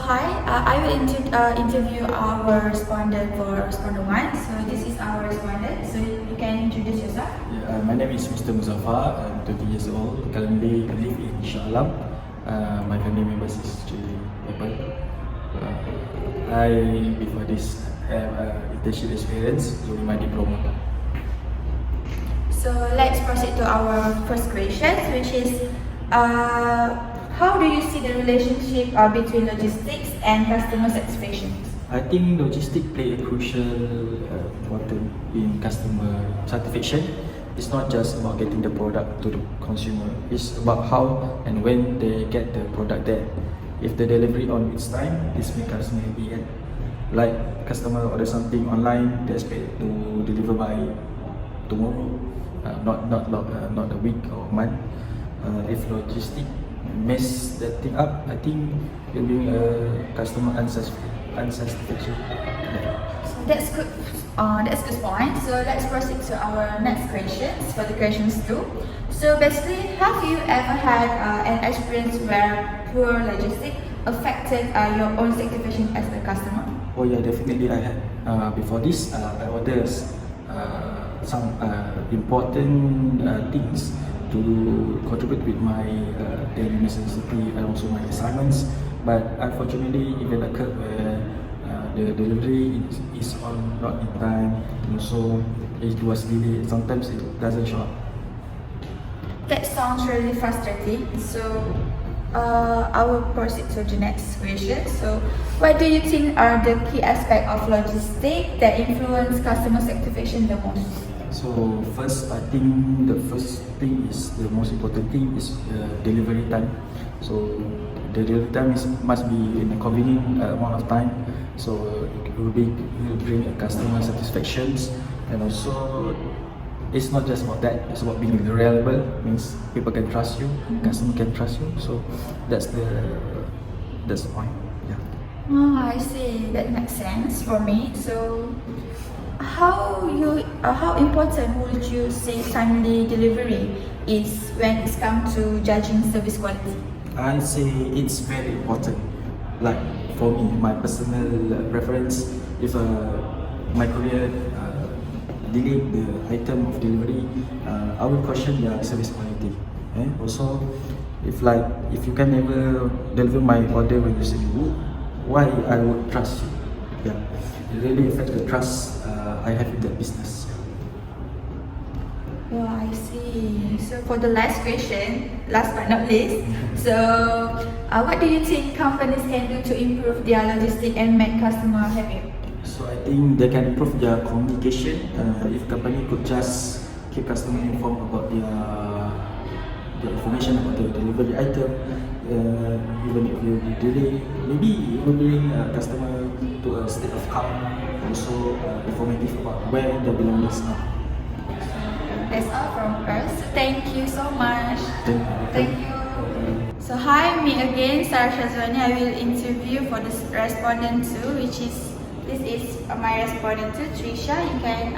Hi, I will interview our respondent for respondent 1. So this is our respondent. So you can introduce yourself. My name is Mr. Muzaffar. I'm 20 years old. Currently I live in Shah Alam. My family members is 3 people. Before this, have internship experience during my diploma. So let's proceed to our first question, which is how do you see the relationship between logistics and customer satisfaction? I think logistics play a crucial important in customer satisfaction. It's not just about getting the product to the consumer. It's about how and when they get the product there. If the delivery on its time, this makes customer happy. And like customer order something online, they expect to deliver by tomorrow, not a week or month. If logistic mess that thing up, I think it'll be customer unsatisfaction. So that's good. That's good point. So let's proceed to our next questions for the questions 2. So basically, have you ever had an experience where poor logistics affected your own satisfaction as a customer? Oh yeah, definitely I had. Before this, I ordered some important things to contribute with my daily necessity and also my assignments. But unfortunately, even occurred where the delivery is not in time, and also it was delayed. Sometimes it doesn't show up. That sounds really frustrating. So I will proceed to the next question. So what do you think are the key aspects of logistics that influence customer satisfaction the most? So first, I think the first thing is the most important thing is the delivery time. So the delivery time must be in a convenient amount of time. So it will bring a customer satisfactions, and also it's not just about that. It's about being reliable. Means people can trust you, customer can trust you. So that's the point. Yeah. Oh, I see. That makes sense for me. So how important would you say timely delivery is when it comes to judging service quality? I say it's very important. Like for me, my personal preference, if my courier delayed the item of delivery, I will question their service quality. Also, if you can never deliver my order when you say you would, why I would trust you? Yeah, it really affects the trust I have in the business. Oh, I see. So for the last question, last but not least, so what do you think companies can do to improve their logistics and make customer happy? So I think they can improve their communication. If company could just keep customer informed about the information about the delivery item, even if you delay, maybe it will bring customer to a state of calm, also informative about where the belongings are. That's all from us. Thank you so much. Thank you. So hi, me again, Sarah Shazwani. I will interview for this respondent 2, which is this is my respondent 2, Trisha. You can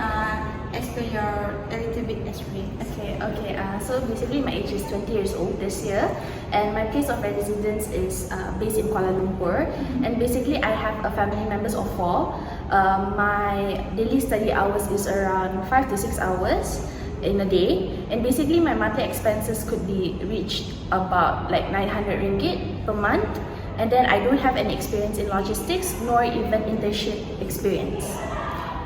explain your a little bit experience. Okay. So basically, my age is 20 years old this year, and my place of residence is based in Kuala Lumpur. And basically, I have a family members of 4. My daily study hours is around 5 to 6 hours in a day, and basically my monthly expenses could be reached about like 900 ringgit per month. And then I don't have any experience in logistics nor even internship experience.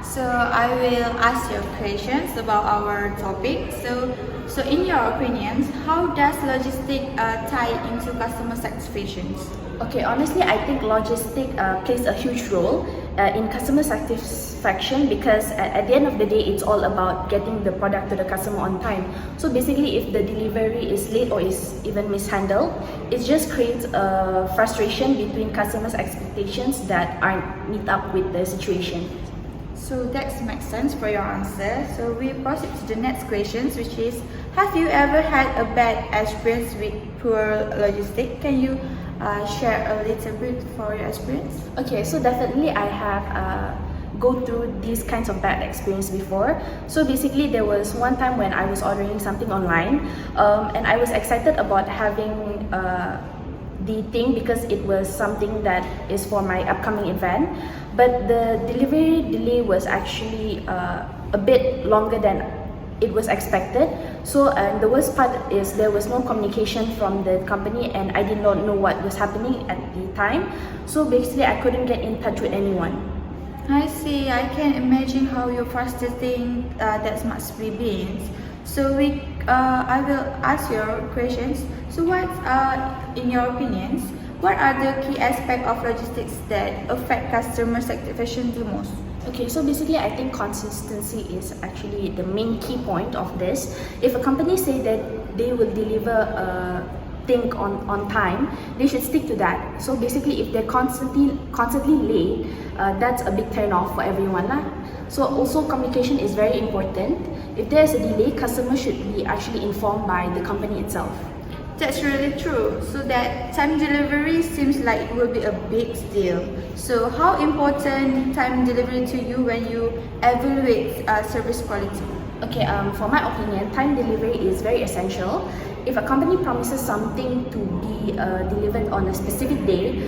So I will ask you questions about our topic. So in your opinions, how does logistics tie into customer satisfactions? Okay, honestly, I think logistics plays a huge role in customer satisfaction, because at the end of the day, it's all about getting the product to the customer on time. So basically, if the delivery is late or is even mishandled, it just creates a frustration between customers' expectations that aren't meet up with the situation. So that makes sense for your answer. So we proceed to the next questions, which is, have you ever had a bad experience with poor logistics? Can you share a little bit for your experience? Okay, so definitely I have go through these kinds of bad experience before. So basically, there was one time when I was ordering something online, and I was excited about having the thing because it was something that is for my upcoming event, but the delivery delay was actually a bit longer than it was expected. So the worst part is there was no communication from the company and I did not know what was happening at the time. So basically I couldn't get in touch with anyone. I see. I can imagine how you're frustrating that must be been. So I will ask your questions. So what, in your opinions, what are the key aspects of logistics that affect customer satisfaction the most? Okay, so basically I think consistency is actually the main key point of this. If a company say that they will deliver a thing on time, they should stick to that. So basically if they're constantly late, that's a big turn off for everyone lah. So also communication is very important. If there's a delay, customers should be actually informed by the company itself. That's really true. So that time delivery seems like it will be a big deal. So how important time delivery to you when you evaluate service quality? Okay, for my opinion, time delivery is very essential. If a company promises something to be delivered on a specific day,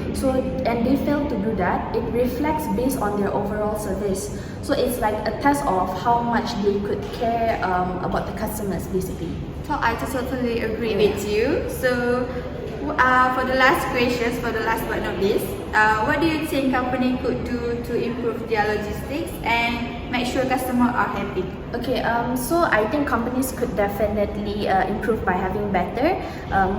and they fail to do that, it reflects based on their overall service. So it's like a test of how much they could care about the customers, basically. So I totally agree with you. So for the last questions, for the last but not least, what do you think company could do to improve their logistics and make sure customers are happy? Okay, so I think companies could definitely improve by having better,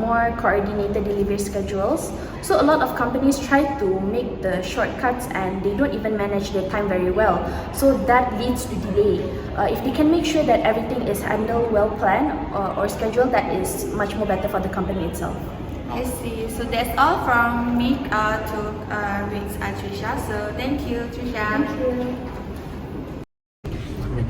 more coordinated delivery schedules. So a lot of companies try to make the shortcuts and they don't even manage their time very well. So that leads to delay. If they can make sure that everything is handled well planned or scheduled, that is much more better for the company itself. I see. So that's all from me to with Trisha. So thank you, Trisha. Thank you.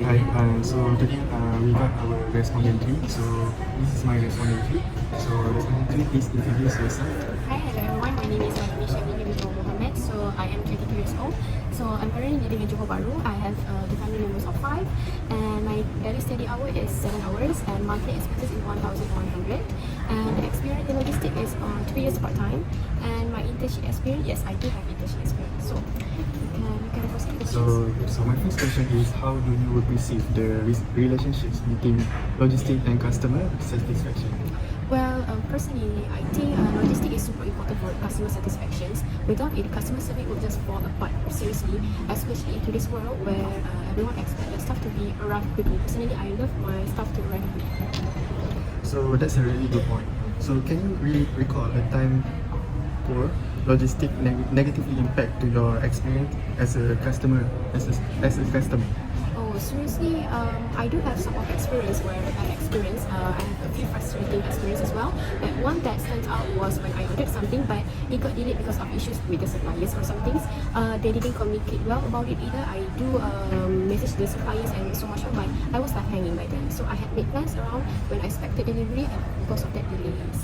Hi, so today we got our respondent 3. So this is my respondent 3. So respondent 3, please introduce yourself. Hi, hello everyone. My name is Nisha Mohammed. So I am 22 years old. So I'm currently living in Johor Bahru. I have the family members of 5, and my daily study hour is 7 hours, and monthly expenses is 1,100. And the experience in logistics is 2 years part time. And my internship experience, yes, I do have internship experience. So you can proceed with So my first question is, how do you perceive the relationships between logistics and customer satisfaction? Well, personally, I think logistics is super important for customer satisfaction. Without it, customer service will just fall apart seriously, especially in today's world where everyone expects their stuff to be arrived quickly. Personally, I love my stuff to arrive quickly. So that's a really good point. So can you really recall a time poor logistics negatively impact to your experience as a customer? Oh, seriously, I do have some of experience where I have a few frustrating experience as well. And one that stands out was when I ordered something but it got delayed because of issues with the suppliers or some things. They didn't communicate well about it either. I do message the suppliers and so much, but I was left hanging by them. So I had made plans around when I expected delivery and because of that delays.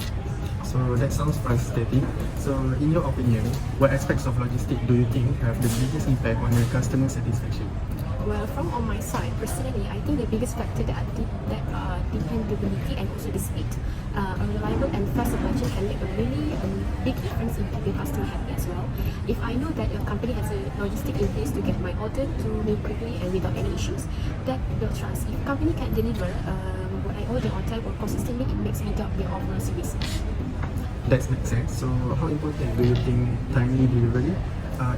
So that sounds frustrating. So in your opinion, what aspects of logistics do you think have the biggest impact on your customer satisfaction? Well, from on my side, personally, I think the biggest factor that dependability and also the speed. A reliable and fast supply chain can make a really big difference in keeping customer happy as well. If I know that your company has a logistic in place to get my order to me quickly and without any issues, that builds trust. If company can deliver what I order on time or consistently, it makes me doubt their overall services. That makes sense. So how important do you think timely delivery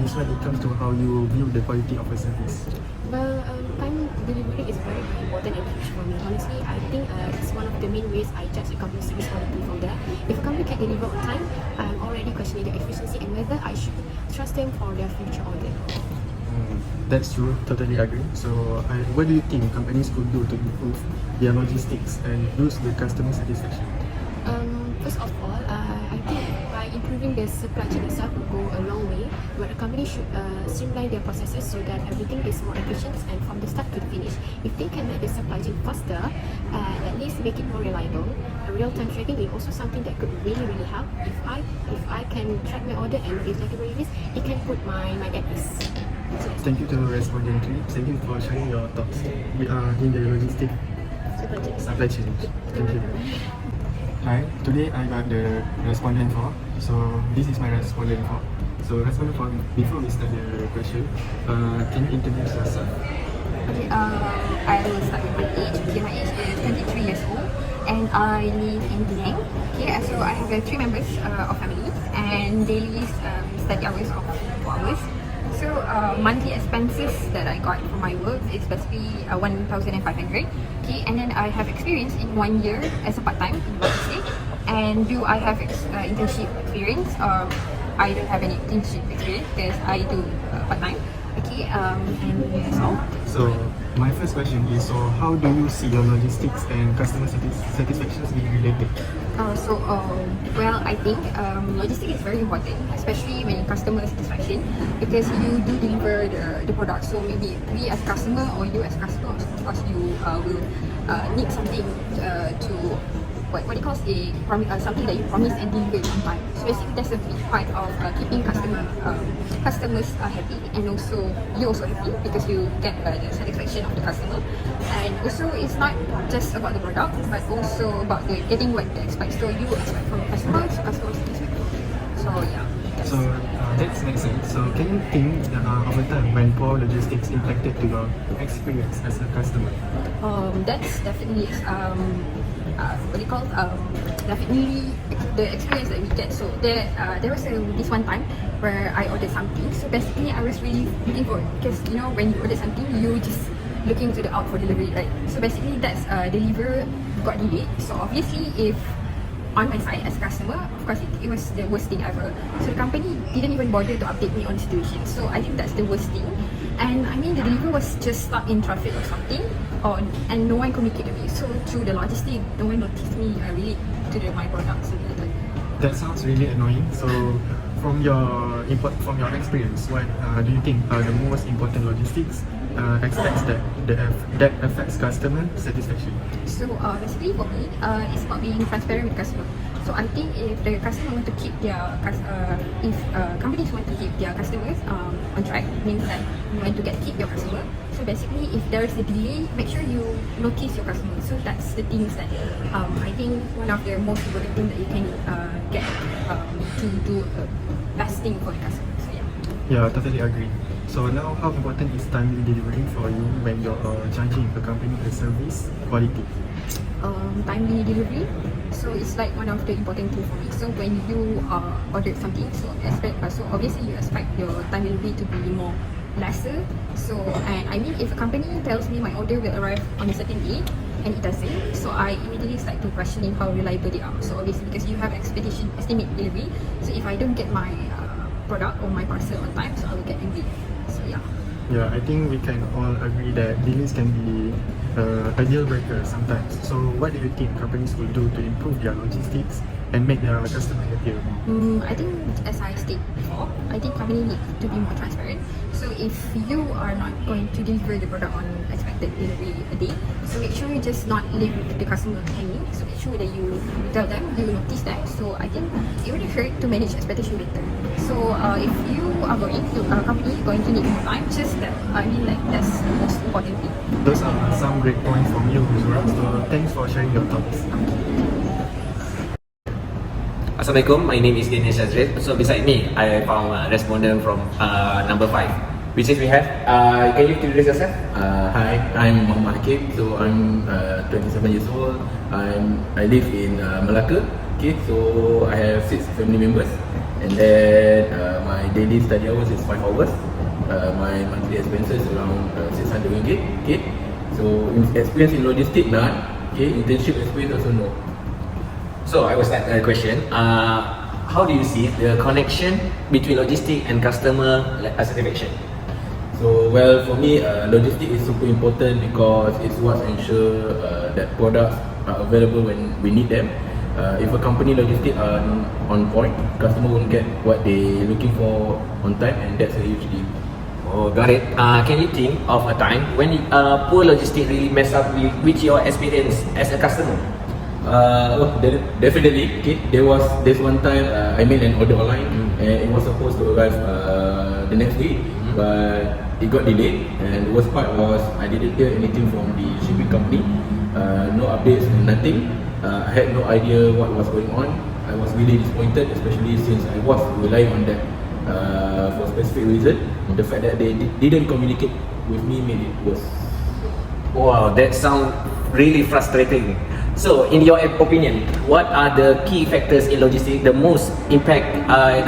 is when it comes to how you view the quality of a service? Well, time delivery is very, very important and huge for me. Honestly, I think it's one of the main ways I judge a company's service quality from there. If a company can deliver on time, I'm already questioning their efficiency and whether I should trust them for their future order. That's true, totally agree. So what do you think companies could do to improve their logistics and boost the customer satisfaction? First of all, I think by improving the supply chain itself will go a long way, where a company should streamline their processes so that everything is more efficient and from the start to the finish. If they can make the supply chain faster, at least make it more reliable. Real-time tracking is also something that could really, really help. If I can track my order and if delivery risk, it can put my at ease. Thank you to respondent 3. Thank you for sharing your thoughts. We are in the logistic supply chain. Thank you. Hi, today I got the respondent form. So this is my respondent form. So respondent form, before we start the question, can you introduce yourself? Okay, I will start with my age. Okay, my age is 23 years old and I live in Penang. Okay, so I have 3 members of family and daily study hours of 4 hours. So monthly expenses that I got from my work is basically 1,500. Okay, and then I have experience in 1 year as a part-time in logistics. And do I have internship experience? I don't have any internship experience because I do part-time. Okay, and that's all. So my first question is, so how do you see your logistics and customer satisfaction being related? Well, I think logistics is very important, especially when customer satisfaction, because you do deliver the product. So maybe we as customer or you as customer, of course, you will need something to what it calls something that you promise and deliver on time. So basically, that's a big part of keeping customers happy, and also you also happy because you get the satisfaction of the customer. And also, it's not just about the product, but also about getting what they expect. So you expect from customers expect from you. So yeah. So that makes sense. So can you think of a time when poor logistics impacted to your experience as a customer? That's definitely definitely the experience that we get. So there was this one time where I ordered something. So basically, I was really looking for, because when you order something, you just looking to the out for delivery, right? So basically, that's deliver got delayed. So obviously, if on my side as a customer, of course, it was the worst thing ever. So the company didn't even bother to update me on the situation. So I think that's the worst thing. And I mean, the delivery was just stuck in traffic or something, and no one communicated with me. So through the logistics, no one noticed me really to my products. That sounds really annoying. So from your experience, what do you think are the most important logistics aspects that affects customer satisfaction? So basically for me, it's about being transparent with customer. So I think if the customer want to keep if companies want to keep their customers on track, means that you want to keep your customer. So basically, if there is a delay, make sure you notice your customer. So that's the things that I think one of the most important things that you can get to do best thing for the customer. So yeah. Yeah, I totally agree. So now, how important is timely delivery for you when you're charging a company a service quality? Timely delivery. So it's like one of the important things for me. So when you order something, so obviously you expect your time delivery to be lesser. So, and I mean, if a company tells me my order will arrive on a certain day and it doesn't, so I immediately start to questioning how reliable they are. So obviously, because you have estimate delivery, so if I don't get my product or my parcel on time, so I will get angry. So yeah. Yeah, I think we can all agree that delays can be a deal breaker sometimes. So what do you think companies will do to improve their logistics and make their customer happier? I think, as I stated before, I think company need to be more transparent. So if you are not going to deliver the product on expected delivery a day, so make sure you just not leave the customer hanging. So make sure that you tell them, you notice them. So I think it would hurt to manage expectation better. So if you are going to a company going to need more time, just that that's the most important thing. Those are some great points from you, Zura. So thanks for sharing your thoughts. Assalamualaikum, my name is Dinesh Azril. So beside me, I found a respondent from number 5, which is we have. Can you introduce yourself? Hi, I'm Muhammad Hakim. So I'm 27 years old. I live in Malacca. Okay, so I have 6 family members, and then my daily study hours is 5 hours. My monthly expenses around 600 ringgit. Okay, so experience in logistics none. Okay, internship experience also no. So I will start the question. How do you see the connection between logistics and customer satisfaction? So well, for me, logistics is super important because it's what ensure that products are available when we need them. If a company logistics are on point, customer won't get what they looking for on time, and that's a huge deal. Oh, got it. Can you think of a time when poor logistics really mess up with your experience as a customer? Definitely. Okay, there's one time I made an order online and it was supposed to arrive the next week, but it got delayed, and the worst part was I didn't hear anything from the shipping company. No updates, nothing. I had no idea what was going on. I was really disappointed, especially since I was relying on that for a specific reason. The fact that they didn't communicate with me made it worse. Wow, that sounds really frustrating. So, in your opinion, what are the key factors in logistics that most impact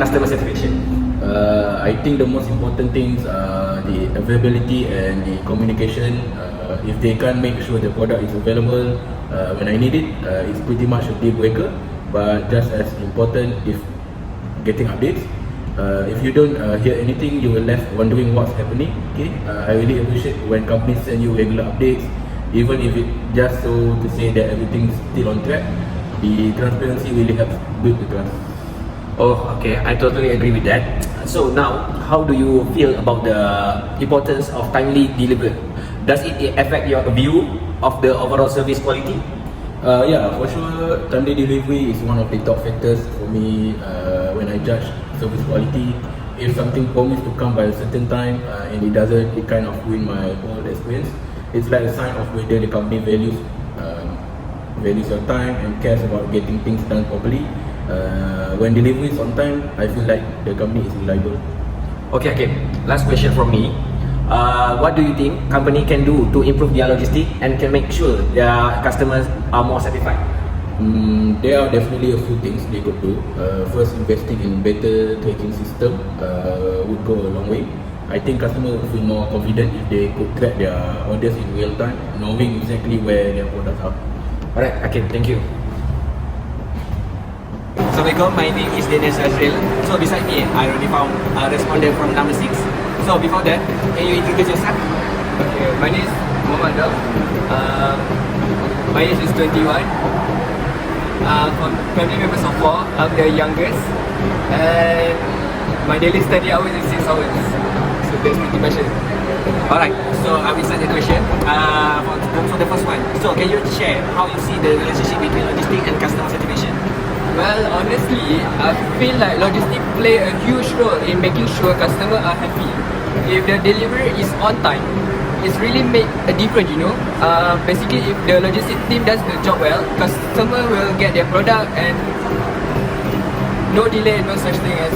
customer satisfaction? I think the most important things are the availability and the communication. If they can't make sure the product is available when I need it, it's pretty much a deal breaker. But just as important, if getting updates. If you don't hear anything, you will left wondering what's happening. Okay, I really appreciate when companies send you regular updates, even if it just so to say that everything's still on track. The transparency really helps build the trust. Oh, okay, I totally agree with that. So now, how do you feel about the importance of timely delivery? Does it affect your view of the overall service quality? Yeah, for sure, timely delivery is one of the top factors for me when I judge service quality. If something promised to come by a certain time and it doesn't, it kind of ruin my whole experience. It's like a sign of whether the company values your time and cares about getting things done properly. When delivery is on time, I feel like the company is reliable. Okay. Last question from me. What do you think company can do to improve their logistics and can make sure their customers are more satisfied? There are definitely a few things they could do. First, investing in better tracking system would go a long way. I think customers would feel more confident if they could track their orders in real time, knowing exactly where their products are. Alright, okay, thank you. Assalamualaikum, my name is Dinesh Azril. So beside me, I already found a respondent from number 6. So before that, can you introduce yourself? Okay, my name is Muhammad Dal. My age is 21. From family members of 4, I'm the youngest. And my daily study hours is 6 hours. So that's pretty much it. Alright, so I will start the question for the first one. So can you share how you see the relationship between logistics and customer satisfaction? Well, honestly, I feel like logistics play a huge role in making sure customers are happy. If the delivery is on time, it's really make a difference, you know. Basically, if the logistics team does the job well, customer will get their product and no delay, no such thing as.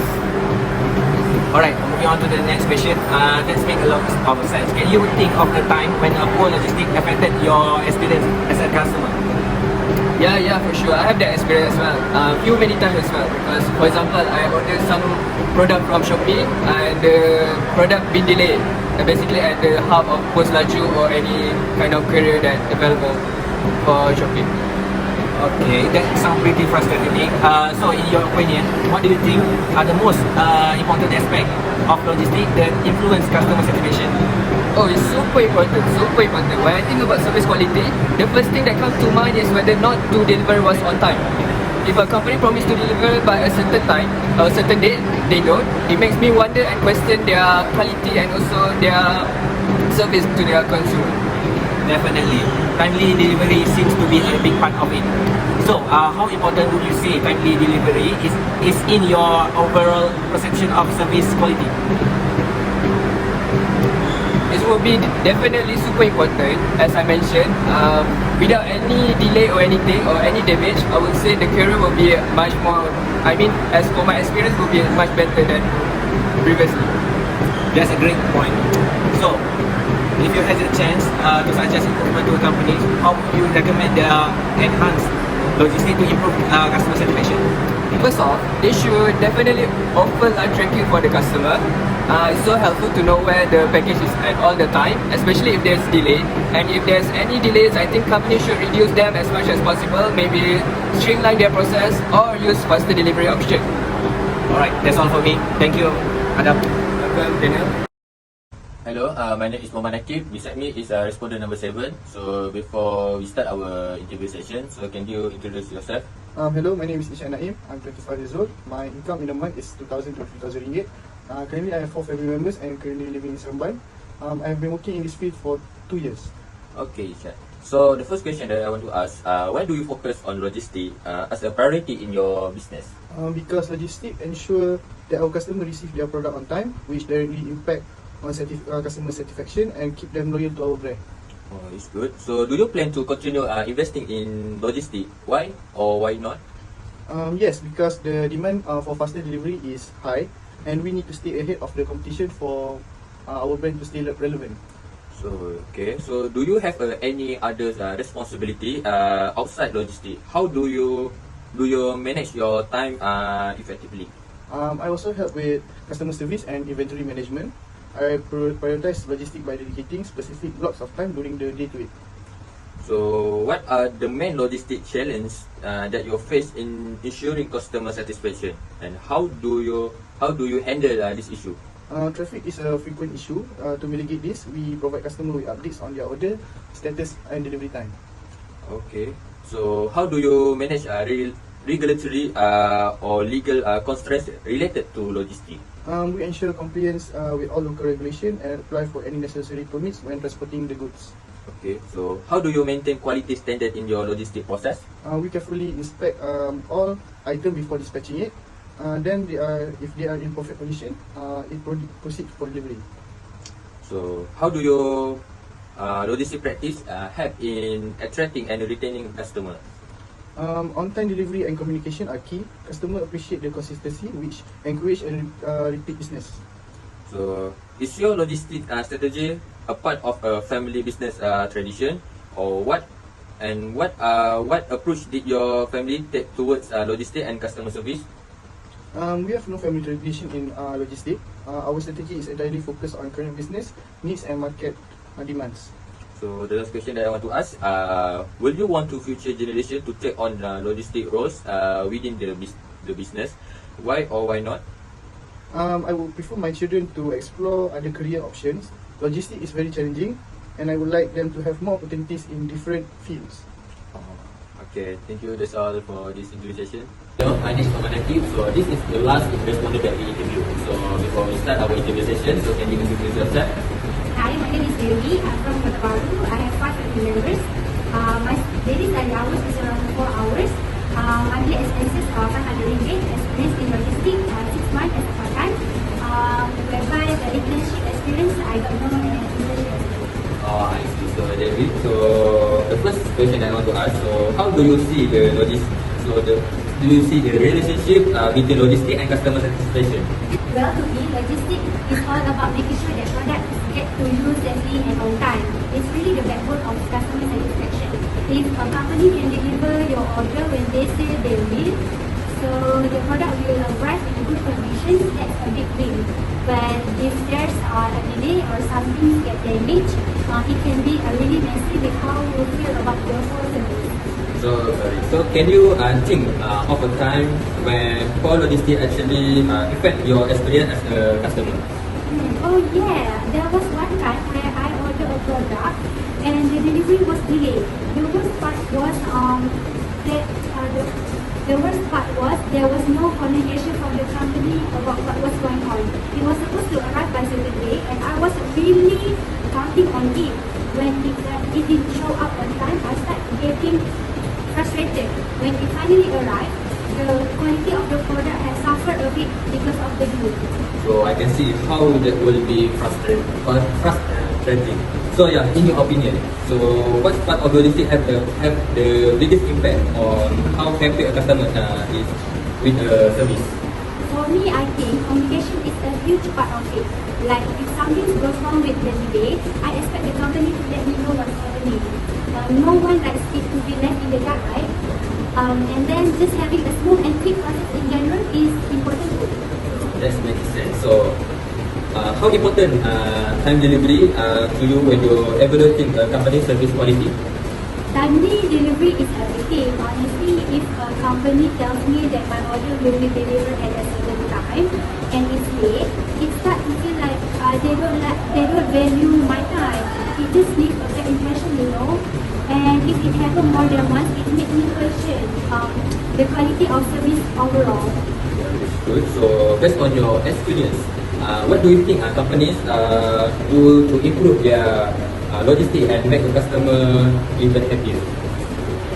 Alright, moving on to the next question. Let's make a lot of sense. Can you think of the time when a poor logistics affected your experience as a customer? Yeah, for sure. I have that experience as well. Many times as well. Because, for example, I ordered some product from Shopee and the product been delayed. Basically at the hub of Post Laju or any kind of courier that available for Shopee. Okay, that sounds pretty frustrating. So in your opinion, what do you think are the most important aspect of logistics that influence customer satisfaction? Oh, it's super important. When I think about service quality, the first thing that comes to mind is whether not to deliver was on time. If a company promised to deliver by a certain time, a certain date, they don't, it makes me wonder and question their quality and also their service to their consumer. Definitely. Timely delivery seems to be a big part of it. So, how important would you say timely delivery is in your overall perception of service quality? It will be definitely super important, as I mentioned. Without any delay or anything or any damage, I would say the courier will be much more. As for my experience, will be much better than previously. That's a great point. So, if you had a chance to suggest improvement to a company, how would you recommend their enhanced logistics to improve customer satisfaction? First off, they should definitely offer live tracking for the customer. It's so helpful to know where the package is at all the time, especially if there's delay. And if there's any delays, I think companies should reduce them as much as possible. Maybe streamline their process or use faster delivery option. Alright, that's all for me. Thank you, Adam. Welcome, Daniel. Hello, my name is Muhammad Nakib. Beside me is respondent number 7. So before we start our interview session, so can you introduce yourself? Hello, my name is Ishan Naim. I'm 25 years old. My income in a month is 2,000 to 3,000 ringgit. Currently, I have 4 family members and currently living in Seremban. I have been working in this field for 2 years. Okay, Ishan. So the first question that I want to ask, why do you focus on logistics as a priority in your business? Because logistics ensure that our customers receive their product on time, which directly impact on customer satisfaction and keep them loyal to our brand. Oh, it's good. So, do you plan to continue investing in logistics? Why or why not? Yes, because the demand for faster delivery is high, and we need to stay ahead of the competition for our brand to stay relevant. So, okay. So, do you have any other responsibility outside logistics? How do you manage your time effectively? I also help with customer service and inventory management. I prioritize logistics by dedicating specific blocks of time during the day to it. So, what are the main logistic challenges that you face in ensuring customer satisfaction, and how do you handle this issue? Traffic is a frequent issue. To mitigate this, we provide customers with updates on their order status and delivery time. Okay. So, how do you manage regulatory or legal constraints related to logistics? We ensure compliance with all local regulation and apply for any necessary permits when transporting the goods. Okay. So, how do you maintain quality standard in your logistic process? We carefully inspect all items before dispatching it. Then, if they are in perfect condition, it proceeds for delivery. So, how do your logistic practice help in attracting and retaining customers? On-time delivery and communication are key. Customers appreciate the consistency, which encourage repeat business. So, is your logistic strategy a part of a family business tradition, or what approach did your family take towards logistics and customer service? We have no family tradition in logistics. Our strategy is entirely focused on current business needs and market demands. So the last question that I want to ask, will you want to future generation to take on logistic roles within the business? Why or why not? I would prefer my children to explore other career options. Logistics is very challenging, and I would like them to have more opportunities in different fields. Okay, thank you. That's all for this interview session. Hello, my name is Qualitative. So this is the last respondent that we interviewed. So before we start our interview session, so can you introduce yourself? Hi, my name is Devi. I'm from Kota Baru. I have 5 family members. My daily study hours is around 4 hours. Monthly expenses are 500 ringgit. Experience in logistics, 6 months as a part-time. Whereby the internship experience, I got no internship. I see. So David, so the first question I want to ask, so how do you see the do you see the relationship between logistics and customer satisfaction? Well, to me, logistics is all about making sure that products get to you safely and on time. It's really the backbone of customer satisfaction. If a company can deliver your order when they say they will, so the product will arrive in good condition, that's a big win. But if there's a delay or something get damaged, it can be really messy with how you feel about your whole service. So can you think of a time when poor logistics actually affect your experience as a customer? Oh yeah, there was one time where I ordered a product and the delivery was delayed. The worst part was there was no communication from the company about what was going on. It was supposed to arrive by certain day, and I was really counting on it. When it didn't show up on time, I started getting frustrated. When it finally arrived, the quality of the product has suffered a bit because of the delay. So I can see how that will be frustrating. So yeah, in your opinion, so what part of logistics have the biggest impact on how happy a customer is with the service? For me, I think communication is a huge part of it. Like if something goes wrong with the delay, I expect the company to let me know what's happening. No one likes it to be left in the dark, right? And then just having a smooth and quick process in general is important too. That makes sense. So how important time delivery to you when you're evaluating a company service quality? Timely delivery is everything. Honestly, if a company tells me that my order will be delivered at a certain time and it's late, it starts to feel like they don't value my time. It just leaves a bad impression, you know. And if it happens more than once, it makes me question the quality of service overall. Good. So based on your experience, what do you think companies do to improve their logistics and make the customer even happier?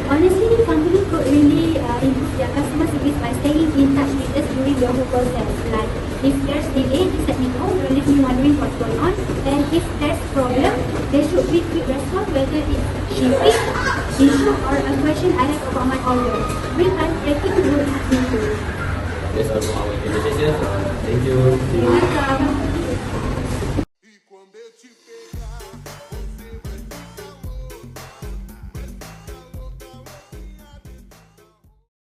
Honestly, companies could really improve their customer service by staying in touch with us during the whole process. Like, if there's delay, just let me know. We'll me wondering what's going on. And if there's problem, there should be quick response, whether it's shipping, issue, or a question I have about my order. Real-time tracking will help me too. That's all for our invitation. Thank you. You're welcome.